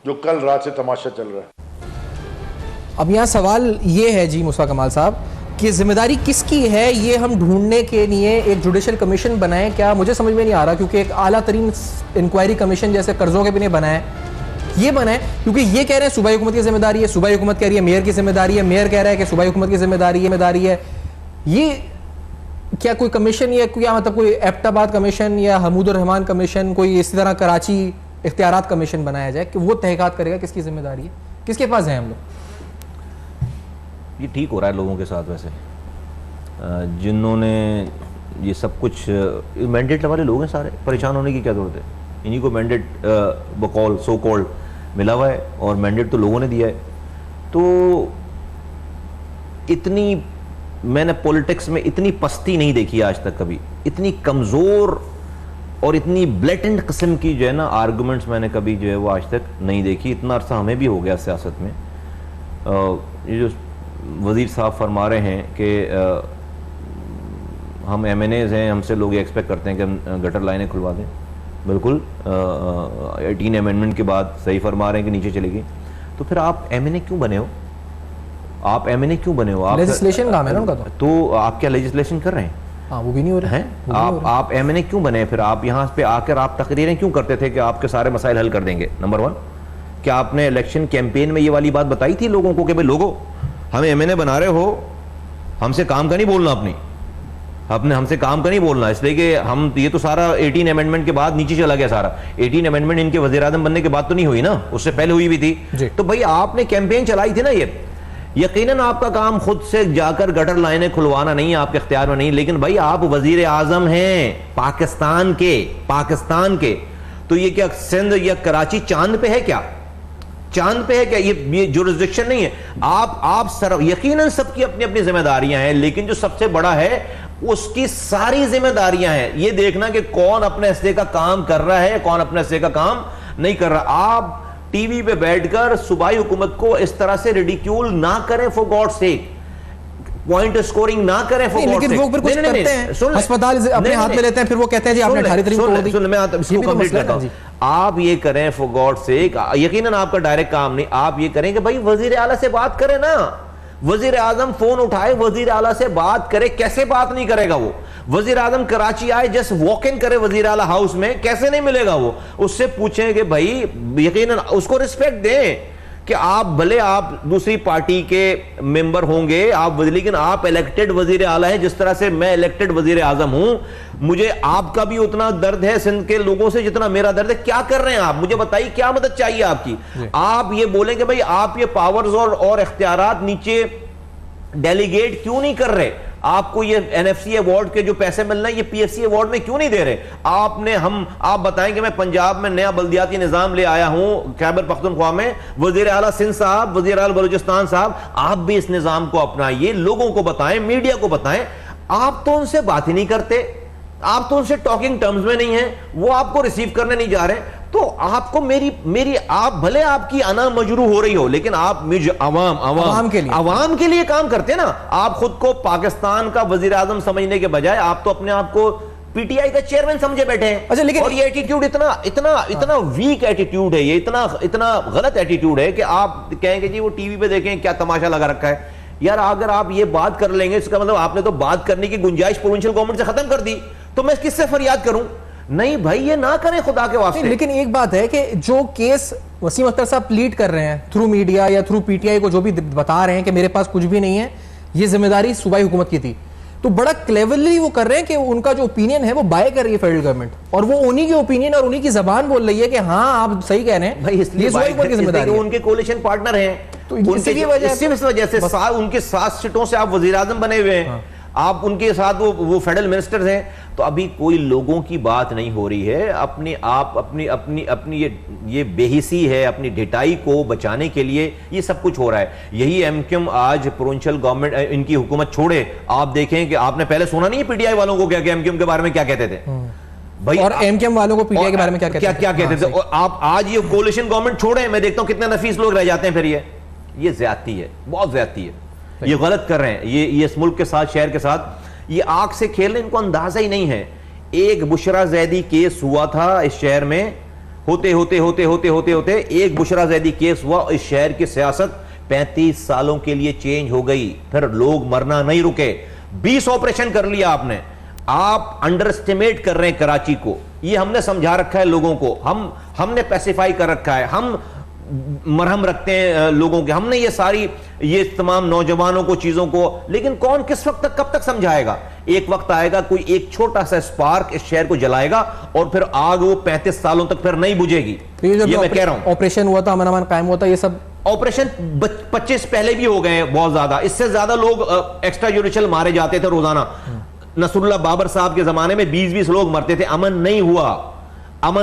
जो कल रात से तमाशा चल रहा है।
अब यहाँ सवाल ये है जी मुस्तफा कमाल साहब कि जिम्मेदारी किसकी है, ये हम ढूंढने के लिए एक जुडिशल कमीशन बनाएं क्या? मुझे समझ में नहीं आ रहा, क्योंकि एक आला तरीन इंक्वायरी कमीशन जैसे कर्जों के भी नहीं बनाए, ये बनाए, क्योंकि ये कह रहे हैं सूबाई हुकूमत की जिम्मेदारी है, सूबाई हुकूमत कह रही है मेयर की जिम्मेदारी है, मेयर कह रहा है कि सूबाई हुकूमत की जिम्मेदारी है। ये क्या कोई कमीशन या क्या मतलब कोई एबटाबाद कमीशन या हमूदुर रहमान कमीशन, कोई इसी तरह कराची इख्तियारात कमीशन बनाया जाए कि वो तहकीकात करेगा किसकी जिम्मेदारी है, किसके पास है हम लोग?
ये ठीक हो रहा है लोगों के साथ वैसे, जिन्होंने ये सब कुछ मैंडेट वाले लोग हैं सारे, परेशान होने की क्या ज़रूरत है? इन्हीं को मैंडेट बकौल सो कॉल्ड मिला हुआ है और मैंडेट तो लोगों ने दिया है। तो इतनी मैंने पॉलिटिक्स में इतनी पस्ती नहीं देखी आज तक कभी, इतनी कमज़ोर और इतनी ब्लेटेंट किस्म की जो है ना आर्गूमेंट्स मैंने कभी जो है वो आज तक नहीं देखी। इतना अरसा हमें भी हो गया सियासत में। ये जो वज़ीर साहब फरमा रहे हैं कि हम MNAs हैं, हमसे लोग ये एक्सपेक्ट करते हैं कि हम गटर लाइनें खुलवा दें। बिल्कुल 18 अमेंडमेंट के बाद सही फरमा रहे हैं कि नीचे चलेगी। तो फिर आप MNA क्यों बने हो? आप MNA क्यों बने हो? आप
लेजिस्लेशन काम है ना उनका। तो
आप क्या लेजिस्लेशन कर रहे हैं?
हाँ, वो भी नहीं हो रहे
हैं। आप MNA क्यों बने? फिर आप यहाँ पे आकर आप तकरीरें क्यों करते थे कि आपके सारे मसाइल हल कर देंगे? नंबर 1, क्या आपने इलेक्शन कैंपेन में ये वाली बात बताई थी लोगों को कि भाई लोगों हमें MNA बना रहे हो, हमसे काम का नहीं बोलना, अपने हमसे काम का नहीं बोलना, इसलिए कि हम ये तो सारा 18 अमेंडमेंट के बाद नीचे चला गया सारा। 18 अमेंडमेंट इनके वज़ीर आज़म बनने के बाद तो नहीं हुई ना, उससे पहले हुई भी थी। तो भाई आपने कैंपेन चलाई थी ना। ये यकीनन आपका काम खुद से जाकर गटर लाइनें खुलवाना नहीं है, आपके इख्तियार में नहीं, लेकिन भाई आप वज़ीर आज़म हैं पाकिस्तान के। तो ये क्या सिंध या कराची चांद पे है क्या? चांद पे है क्या? ये जुरिस्डिक्शन नहीं है। आप सर यकीनन सबकी अपनी अपनी जिम्मेदारियां हैं, लेकिन जो सबसे बड़ा है उसकी सारी जिम्मेदारियां हैं ये देखना कि कौन अपने हिस्से का काम कर रहा है, कौन अपने हिस्से का काम नहीं कर रहा। आप टीवी पे बैठकर सूबाई हुकूमत को इस तरह से रिडिक्यूल ना करें, for God sake. Point scoring ना करें।
लेकिन वो फिर कुछ करते हैं, अस्पताल अपने हाथ में लेते हैं, फिर वो कहते हैं जी आपने 18 तारीख को तोड़ दी।
मैं इसको कंप्लीट करता हूं। आप ये करें फॉर गॉड सेक, यकीनन आपका डायरेक्ट काम नहीं, आप ये करें कि भाई वजीर आला से बात करें ना, वजीर आजम फोन उठाए, वजीर आला से बात करे। कैसे बात नहीं करेगा वो? वजीर आजम कराची आए, जस्ट वॉक इन करे वजीर आला हाउस में, कैसे नहीं मिलेगा वो? उससे पूछें कि भाई, यकीनन उसको रिस्पेक्ट दें कि आप भले आप दूसरी पार्टी के मेंबर होंगे आप, लेकिन आप इलेक्टेड वजीर आला हैं, जिस तरह से मैं इलेक्टेड वजीर आजम हूं। मुझे आपका भी उतना दर्द है सिंध के लोगों से जितना मेरा दर्द है। क्या कर रहे हैं आप? मुझे बताइए क्या मदद चाहिए आपकी? आप ये बोलेंगे भाई आप ये पावर्स और इख्तियारात नीचे डेलीगेट क्यों नहीं कर रहे? आपको ये एनएफसी अवार्ड के जो पैसे मिल रहे हैं ये पीएफसी अवार्ड में क्यों नहीं दे रहे? आप बताएंगे मैं पंजाब में नया बल्दियाती निजाम ले आया हूं, खैबर पख्तूनख्वा में वजीर आला सिंध साहब, वजीर आला बलूचिस्तान साहब, आप भी इस निजाम को अपनाइए, लोगों को बताएं, मीडिया को बताएं। आप तो उनसे बात ही नहीं करते, आप तो उनसे टॉकिंग टर्म्स में नहीं है, वो आपको रिसीव करने नहीं जा रहे। तो आपको मेरी आप भले आपकी अना मजरू हो रही हो, लेकिन आप अवाम के लिए काम करते हैं ना। आप खुद को पाकिस्तान का वजीर आजम समझने के बजाय आप तो अपने आप को पीटीआई का चेयरमैन समझे बैठे हैं। अच्छा, लेकिन और ये एटीट्यूड इतना वीक एटीट्यूड है, ये इतना गलत एटीट्यूड है कि आप कहेंगे जी वो टीवी पे देखें क्या तमाशा लगा रखा है। यार अगर आप ये बात कर लेंगे इसका मतलब आपने तो बात करने की गुंजाइश प्रोविंशियल गवर्नमेंट से खत्म कर दी, तो मैं किससे फरियाद करूं? नहीं भाई ये ना करें खुदा के वास्ते।
लेकिन एक बात है कि जो केस वसीम अख्तर साहब प्लीड कर रहे हैं थ्रू मीडिया या थ्रू पीटीआई को, जो भी बता रहे हैं कि मेरे पास कुछ भी नहीं है, ये जिम्मेदारी सूबाई हुकूमत की थी, तो बड़ा क्लेवरली वो कर रहे हैं कि उनका जो ओपिनियन है वो बाय कर रही है फेडरल गवर्नमेंट, और वो उन्हीं की ओपिनियन और उन्हीं की जबान बोल रही है कि हाँ आप सही कह रहे हैं
भाई, इसलिए उनके कोलिशन पार्टनर हैं, तो इसी वजह से उनके 7 सीटों से आप वजीर आजम बने हुए हैं। आप उनके साथ वो फेडरल मिनिस्टर्स हैं, तो अभी कोई लोगों की बात नहीं हो रही है। अपनी ये बेहिसी है, अपनी ढिटाई को बचाने के लिए ये सब कुछ हो रहा है। यही एमक्यूएम आज प्रोविंशियल गवर्नमेंट इनकी हुकूमत छोड़े, आप देखें कि आपने पहले सुना नहीं है पीटीआई वालों को क्या एमक्यूएम के बारे में क्या कहते थे भाई, और
एमक्यूएम वालों को पीटीआई के बारे में क्या
कहते थे। और आप आज ये कोलिशन गवर्नमेंट छोड़े, मैं देखता हूं कितने नफीस लोग रह जाते हैं। फिर ये ज्यादती है, बहुत ज्यादती है, ये गलत कर रहे हैं। ये इस मुल्क के साथ, शहर के साथ ये आग से खेल रहे हैं, इनको अंदाजा ही नहीं है। एक बुशरा जैदी केस हुआ था इस शहर में, होते होते एक बुशरा जैदी केस हुआ, इस शहर की सियासत 35 सालों के लिए चेंज हो गई। फिर लोग मरना नहीं रुके, 20 ऑपरेशन कर लिया आपने। आप अंडर एस्टिमेट कर रहे हैं कराची को, ये हमने समझा रखा है लोगों को, हमने पैसिफाई कर रखा है, हम मरहम रखते हैं लोगों के, हमने ये तमाम नौजवानों को, चीजों को, लेकिन कौन किस वक्त तक, कब तक समझाएगा? एक वक्त आएगा कोई एक छोटा सा स्पार्क इस शहर को जलाएगा और फिर आग वो 35 सालों तक फिर नहीं बुझेगी। ये मैं कह रहा हूं।
ऑपरेशन हुआ था, अमन कायम हुआ था, ये सब
ऑपरेशन 25 पहले भी हो गए बहुत ज्यादा, इससे ज्यादा लोग एक्स्ट्रा जुडिशियल मारे जाते थे रोजाना। नसरुल्लाह बाबर साहब के जमाने में 20-20 लोग मरते थे, अमन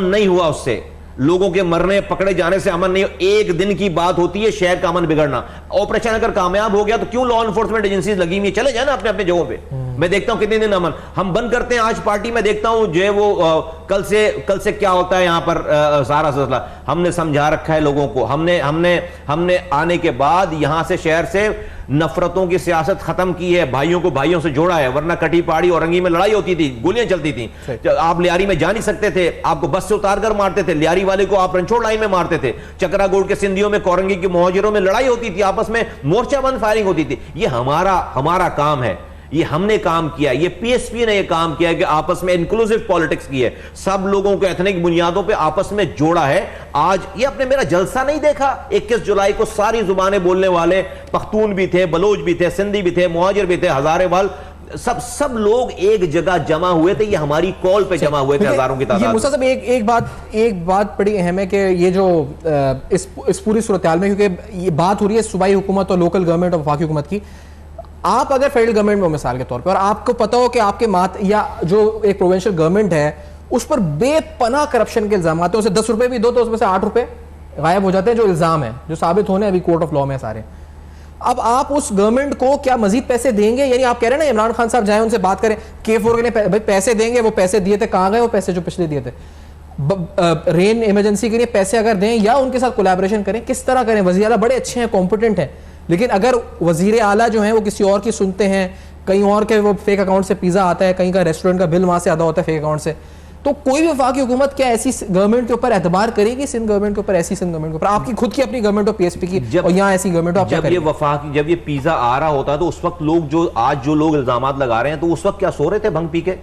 नहीं हुआ उससे, लोगों के मरने पकड़े जाने से अमन नहीं। एक दिन की बात होती है शहर का अमन बिगड़ना। ऑपरेशन अगर कामयाब हो गया तो क्यों लॉ एनफोर्समेंट एजेंसीज लगी हुई, चले जाए ना अपने अपने जगहों पे। मैं देखता हूं कितने दिन अमन हम बंद करते हैं। आज पार्टी में देखता हूं जो है वो कल से क्या होता है यहां पर सारा सिलसिला हमने समझा रखा है लोगों को। हमने आने के बाद यहां से, शहर से नफरतों की सियासत खत्म की है, भाइयों को भाइयों से जोड़ा है। वरना कटी पहाड़ी औरंगी में लड़ाई होती थी, गोलियां चलती थी, आप लियारी में जा नहीं सकते थे, आपको बस से उतार कर मारते थे, लियारी वाले को आप रणछोड़ लाइन में मारते थे, चक्रागोड़ के सिंधियों में, कोरंगी के मुहाजिरों में लड़ाई होती थी, आपस में मोर्चाबंद फायरिंग होती थी। ये हमारा काम है, ये हमने काम किया, ये पीएसपी ने ये काम किया कि आपस में इंक्लूसिव पॉलिटिक्स की है, सब लोगों को एथनिक बुनियादों पे आपस में जोड़ा है। आज ये आपने मेरा जलसा नहीं देखा? 21 जुलाई को सारी जुबानें बोलने वाले पख्तून भी थे, बलोच भी थे, सिंधी भी थे, मुहाजिर भी थे, हजारे वाल, सब लोग एक जगह जमा हुए थे। ये हमारी कॉल पे जमा हुए थे हजारों की तादाद।
मुसा साहब एक बात बड़ी अहम है कि ये जो इस पूरी सूरत-ए-हाल में, क्योंकि ये बात हो रही है सूबाई हुकूमत और लोकल गवर्नमेंट और वफाकी हुकूमत की, आप अगर फेडरल गवर्नमेंट में मिसाल के तौर पे, और आपको पता हो कि आपके या जो एक प्रोविंशियल गवर्नमेंट है उस पर बेपनाह करप्शन के इल्जाम आते हैं, उसे 10 रुपए भी दो तो उसमें से 8 रुपए गायब हो जाते हैं, जो इल्जाम है, जो साबित होने अभी कोर्ट ऑफ लॉ में सारे। अब आप उस गवर्नमेंट को क्या मजीद पैसे देंगे? यानी आप कह रहे हैं ना इमरान खान साहब जाए उनसे बात करें, K4 ने भाई पैसे देंगे, वो पैसे दिए थे, कहां गए वो पैसे जो पिछले दिए थे? रेन इमरजेंसी के लिए पैसे अगर दें या उनके साथ कोलैबोरेशन करें, किस तरह करें? वज़ीर आला बड़े अच्छे हैं, कॉम्पिटेंट हैं, लेकिन अगर वजीर आला जो है वो किसी और की सुनते हैं, कहीं और के वो फेक अकाउंट से पिज़्ज़ा आता है, कहीं का रेस्टोरेंट का बिल वहाँ से अदा होता है फेक अकाउंट से, तो कोई भी वफाकी हुकूमत क्या ऐसी गवर्नमेंट के ऊपर एतबार करेगी, सिंध गवर्नमेंट के ऊपर, ऐसी सिंध गवर्नमेंट के ऊपर? आपकी खुद की अपनी गवर्नमेंट हो पीएसपी की, और यहाँ ऐसी गवर्नमेंट हो, आप क्या करेंगे?
जब ये पिज़्ज़ा आ रहा होता तो उस वक्त लोग जो लोग इल्जामात लगा रहे हैं, तो उस वक्त क्या सो रहे थे भंग पी के?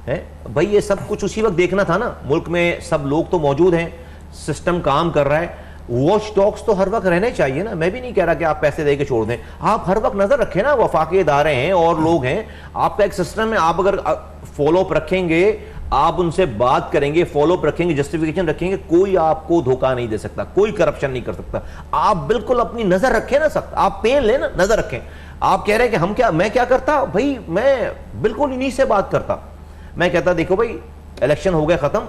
है भाई, ये सब कुछ उसी वक्त देखना था ना। मुल्क में सब लोग तो मौजूद हैं, सिस्टम काम कर रहा है, वॉच डॉग्स तो हर वक्त रहने चाहिए ना। मैं भी नहीं कह रहा कि आप पैसे दे के छोड़ दें, आप हर वक्त नजर रखें ना। वफाकी इदारे हैं और लोग हैं, आपका एक सिस्टम है, आप अगर फॉलोअप रखेंगे, आप उनसे बात करेंगे, फॉलोअप रखेंगे, जस्टिफिकेशन रखेंगे, कोई आपको धोखा नहीं दे सकता, कोई करप्शन नहीं कर सकता। आप बिल्कुल अपनी नजर रखें ना, सख्त आप पेन लें ना, नजर रखें। आप कह रहे हैं कि मैं क्या करता भाई, मैं बिल्कुल इन्हीं से बात करता। मैं कहता देखो भाई, इलेक्शन हो गए खत्म,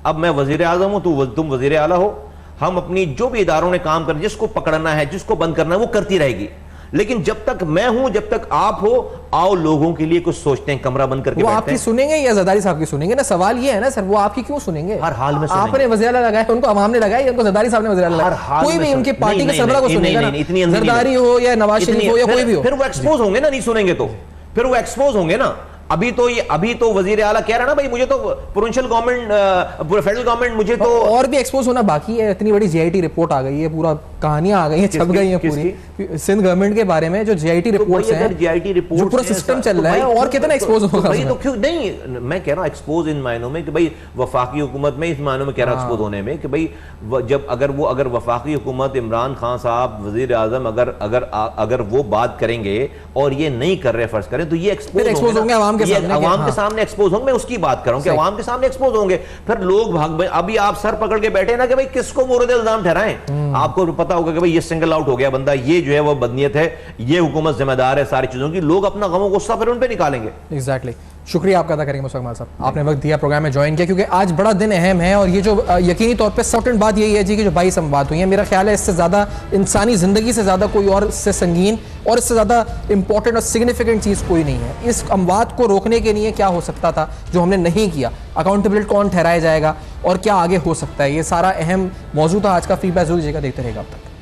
अब मैं वजीर आजम हूं, तुम वजीर आला हो, हम अपनी जो भी इदारों ने काम करना, जिसको पकड़ना है, जिसको बंद करना है, वो करती रहेगी। लेकिन जब तक मैं हूं, जब तक आप हो, आओ लोगों के लिए कुछ सोचते हैं, कमरा बंद करके
वो
बैठते
आपकी
हैं।
सुनेंगे या जरदारी साहब की सुनेंगे ना? सवाल ये है ना सर, वो आपकी क्यों सुनेंगे?
हर हाल में सुनेंगे।
आपने वज़ीर आला लगाया, उनको अवाम ने लगाया, उनको जरदारी साहब ने वज़ीर आला लगाया, कोई भी उनकी पार्टी के सरबराह को सुनेगा ना, जरदारी हो या नवाज शरीफ हो या कोई भी हो।
फिर वो एक्सपोज होंगे ना, नहीं सुनेंगे तो फिर वो एक्सपोज होंगे ना। अभी तो वजीर आला कह रहा ना भाई, मुझे तो प्रोविंशियल गवर्नमेंट, फेडरल गवर्नमेंट, मुझे तो
और भी एक्सपोज होना बाकी है। इतनी बड़ी जीआईटी रिपोर्ट आ गई है, पूरा कहानियां आ गई हैं, छप गई हैं पूरी सिंध गवर्नमेंट के बारे में, जो जीआईटी रिपोर्ट्स हैं,
जीआईटी रिपोर्ट
जो पूरा सिस्टम चल रहा है, और कितना एक्सपोज होगा
भाई? तो क्यों नहीं, मैं कह रहा हूं एक्सपोज इन मायनों में कि भाई वफाकी हुकूमत में, इस मायनों में कह रहा एक्सपोज होने में कि भाई जब अगर वफाकी हुकूमत, इमरान खान साहब वजीर आजम, अगर वो बात करेंगे और ये नहीं कर रहे, फर्ज करें, तो ये एक्सपोज होंगे अवाम के सामने एक्सपोज होंगे। मैं उसकी बात कर रहा हूं कि अवाम के सामने एक्सपोज होंगे, फिर लोग भाग। अभी आप सर पकड़ के बैठे ना कि भाई किसको मोरद इल्जाम ठहराएं। आपको पता होगा कि भाई ये सिंगल आउट हो गया बंदा, ये जो है वो बदनीयत है, ये हुकूमत जिम्मेदार है सारी चीजों की, लोग अपना गमों गुस्सा फिर उन पे निकालेंगे।
एग्जैक्टली। शुक्रिया आपका अदा करेंगे मुस्तफा कमाल साहब, आपने वक्त दिया, प्रोग्राम में ज्वाइन किया, क्योंकि आज बड़ा दिन अहम है। और ये जो यकीनी तौर पे इम्पोर्टेंट बात यही है जी कि जो 22 अमवात हुई है, मेरा ख्याल है इससे ज़्यादा इंसानी ज़िंदगी से ज़्यादा कोई और इससे संगीन और इससे ज़्यादा इंपॉर्टेंट और सिग्निफिकेंट चीज़ कोई नहीं है। इस अमवात को रोकने के लिए क्या हो सकता था जो हमने नहीं किया, अकाउंटेबिलिटी कौन ठहराया जाएगा और क्या आगे हो सकता है, ये सारा अहम मौजूद था आज का। फीडबैक जरूर दीजिएगा, देखते रहेगा अब तक।